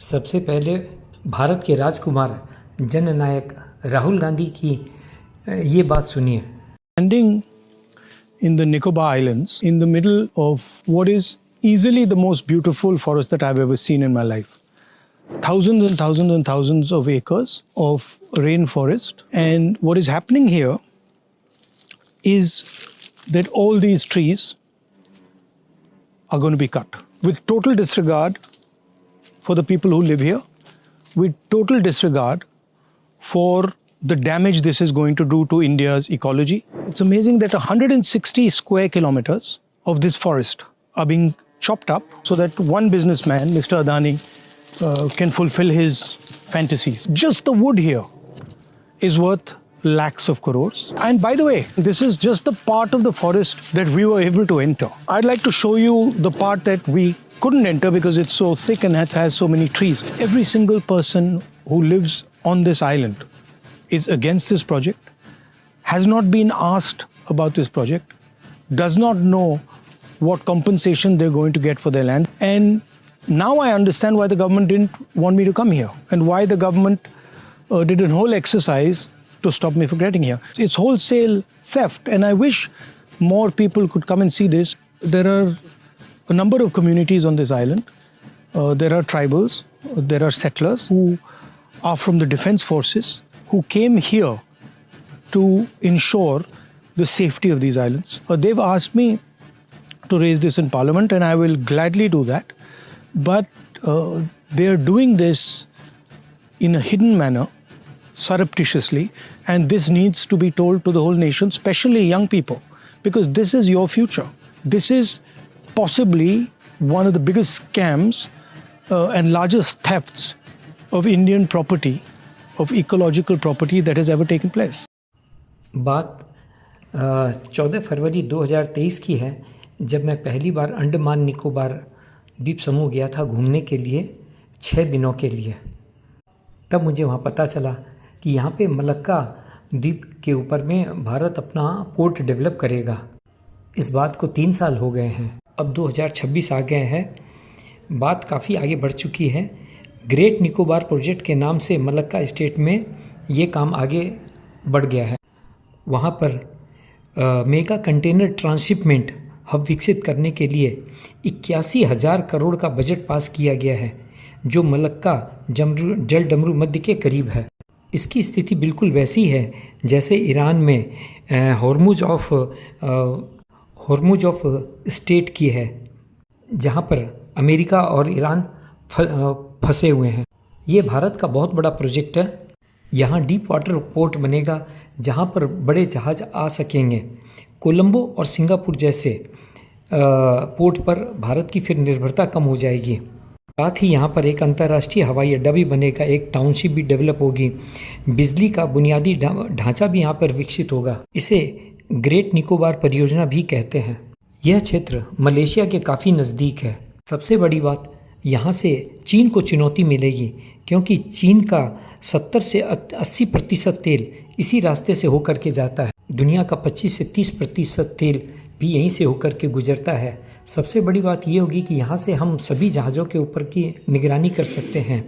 सबसे पहले भारत के राजकुमार जननायक राहुल गांधी की ये बात सुनिए। Standing in the Nicobar Islands, in the middle of what is easily the most beautiful forest that I've ever seen in my life. Thousands and thousands and thousands of acres of rainforest. And what is happening here is that all these trees are going to be cut with total disregard for the people who live here, with total disregard for the damage this is going to do to India's ecology. It's amazing that 160 square kilometers of this forest are being chopped up so that one businessman, Mr. Adani, can fulfill his fantasies. Just the wood here is worth lakhs of crores. And by the way, this is just the part of the forest that we were able to enter. I'd like to show you the part that we couldn't enter because it's so thick and it has so many trees. Every single person who lives on this island is against this project, has not been asked about this project, does not know what compensation they're going to get for their land. And now I understand why the government didn't want me to come here and why the government did a whole exercise to stop me from getting here. It's wholesale theft, and I wish more people could come and see this. There are a number of communities on this island. There are tribals, there are settlers who are from the defense forces who came here to ensure the safety of these islands. They've asked me to raise this in Parliament, and I will gladly do that. But they are doing this in a hidden manner, surreptitiously, and this needs to be told to the whole nation, especially young people, because this is your future. This is possibly one of the biggest scams and largest thefts of Indian property, of ecological property that has ever taken place. बात 14 फरवरी 2023 की है, जब मैं पहली बार अंडमान निकोबार द्वीप समूह गया था घूमने के लिए 6 दिनों के लिए। तब मुझे वहाँ पता चला कि यहाँ पे मलक्का द्वीप के ऊपर में भारत अपना पोर्ट डेवलप करेगा। इस बात को 3 साल हो गए हैं, अब 2026 आ गए हैं, बात काफ़ी आगे बढ़ चुकी है। ग्रेट निकोबार प्रोजेक्ट के नाम से मलक्का स्टेट में ये काम आगे बढ़ गया है। वहाँ पर मेगा कंटेनर ट्रांसशिपमेंट हब विकसित करने के लिए 81,000 करोड़ का बजट पास किया गया है, जो मलक्का जल डमरू मध्य के करीब है। इसकी स्थिति बिल्कुल वैसी है जैसे ईरान में हॉर्मुज ऑफ स्टेट की है, जहाँ पर अमेरिका और ईरान फंसे हुए हैं। ये भारत का बहुत बड़ा प्रोजेक्ट है। यहाँ डीप वाटर पोर्ट बनेगा जहाँ पर बड़े जहाज आ सकेंगे। कोलंबो और सिंगापुर जैसे पोर्ट पर भारत की फिर निर्भरता कम हो जाएगी। साथ ही यहाँ पर एक अंतर्राष्ट्रीय हवाई अड्डा भी बनेगा, एक टाउनशिप भी डेवलप होगी, बिजली का बुनियादी ढांचा भी यहाँ पर विकसित होगा। इसे ग्रेट निकोबार परियोजना भी कहते हैं। यह क्षेत्र मलेशिया के काफ़ी नज़दीक है। सबसे बड़ी बात, यहाँ से चीन को चुनौती मिलेगी, क्योंकि चीन का 70 से 80% तेल इसी रास्ते से होकर के जाता है। दुनिया का 25 से 30% तेल भी यहीं से होकर के गुजरता है। सबसे बड़ी बात ये होगी कि यहाँ से हम सभी जहाज़ों के ऊपर की निगरानी कर सकते हैं।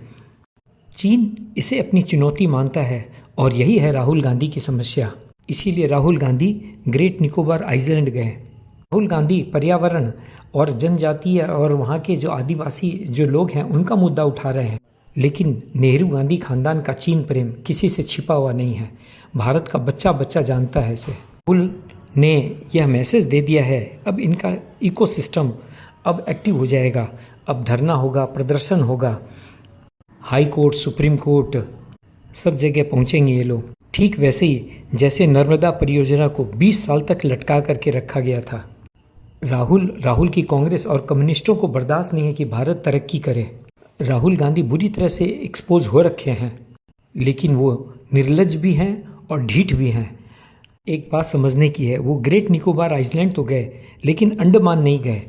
चीन इसे अपनी चुनौती मानता है और यही है राहुल गांधी की समस्या। इसीलिए राहुल गांधी ग्रेट निकोबार आइलैंड गए। राहुल गांधी पर्यावरण और जनजातीय और वहाँ के जो आदिवासी जो लोग हैं उनका मुद्दा उठा रहे हैं, लेकिन नेहरू गांधी खानदान का चीन प्रेम किसी से छिपा हुआ नहीं है। भारत का बच्चा बच्चा जानता है इसे। राहुल ने यह मैसेज दे दिया है, अब इनका इकोसिस्टम अब एक्टिव हो जाएगा। अब धरना होगा, प्रदर्शन होगा, हाई कोर्ट, सुप्रीम कोर्ट, सब जगह पहुंचेंगे ये लोग। ठीक वैसे ही जैसे नर्मदा परियोजना को 20 साल तक लटका करके रखा गया था। राहुल की कांग्रेस और कम्युनिस्टों को बर्दाश्त नहीं है कि भारत तरक्की करे। राहुल गांधी बुरी तरह से एक्सपोज हो रखे हैं, लेकिन वो निर्लज्ज भी हैं और ढीठ भी हैं। एक बात समझने की है, वो ग्रेट निकोबार आइलैंड तो गए, लेकिन अंडमान नहीं गए।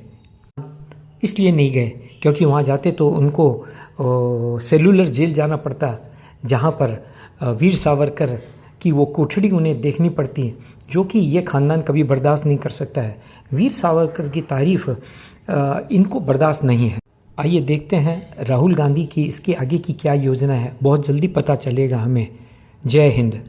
इसलिए नहीं गए क्योंकि वहाँ जाते तो उनको सेलुलर जेल जाना पड़ता, जहाँ पर वीर सावरकर की वो कोठड़ी उन्हें देखनी पड़ती, जो कि ये ख़ानदान कभी बर्दाश्त नहीं कर सकता है। वीर सावरकर की तारीफ़ इनको बर्दाश्त नहीं है। आइए देखते हैं राहुल गांधी की इसके आगे की क्या योजना है, बहुत जल्दी पता चलेगा हमें। जय हिंद।